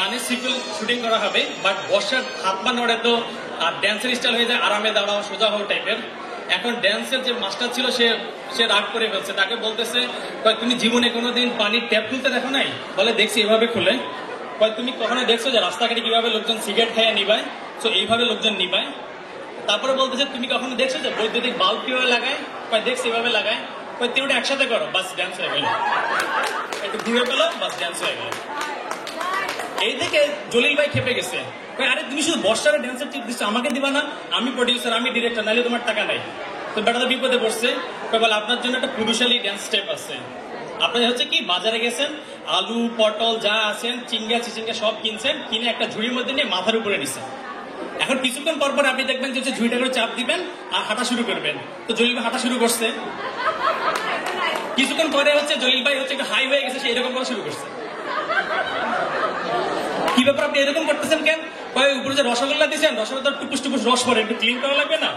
গানের sequel shooting করা হবে, বাট বর্ষার হাত পা নড়ে তো আর ড্যান্সের স্টাইল হয়ে যায় আরামে দাঁড়াও সোজা হও টাইপের। এখন ড্যান্সের যে মাস্টার ছিল সে রাগ করে ফেলছে, তাকে বলতেছে তুমি জীবনে কোনোদিন পানির ট্যাপ খুলতে দেখো নাই? বলে দেখছি এভাবে খুলে। তুমি কখনো দেখছো যে রাস্তাঘাটে কিভাবে লোকজন সিগারেট খাইয়া নিবায়? তো এইভাবে লোকজন নিবায়। তারপরে বলতেছে তুমি কখনো দেখছো যে বৈদ্যুতিক বাল্ব কিভাবে লাগায়? দেখছি এভাবে লাগায়। তিনটা একসাথে করো, বাস ড্যান্স হয়ে গেল। একটু ঘুরে পেলো, বাস ড্যান্স হয়ে গেল। এই থেকে জলিল ভাই খেপে গেছে, আরে তুমি শুধু বর্ষার ড্যান্সের টিপ দিচ্ছ, আমাকে দিবা না? আমি প্রডিউসার, আমি ডিরেক্টর, নাহলে তোমার টাকা নাই। তো বেটা তো বিপদে পড়ছে। বলে আপনার জন্য একটা পুরুষালী ড্যান্স স্টেপ আছে। আপনাদের হচ্ছে কি বাজারে গেছেন, আলু পটল যা আছেন চিংড়া চিচিঙ্গা সব কিনছেন, কিনে একটা ঝুড়ির মধ্যে নিয়ে মাথার উপরে নিছেন। এখন কিছুক্ষণ পর পর আপনি দেখবেন যে ঝুড়িটা করে চাপ দিবেন আর হাঁটা শুরু করবেন। তো জলিল ভাই হাঁটা শুরু করছে। কিছুক্ষণ পরে হচ্ছে জলিল ভাই হচ্ছে একটু হাই হয়ে গেছে, সে এরকম করা শুরু করছে। কি ব্যাপার আপনি এরকম করতেছেন কেন? উপরে যে রসগোল্লা দিচ্ছেন, রসগোল্লা টুকুস টুকুস রস পরে, একটু ক্লিন করা লাগবে না?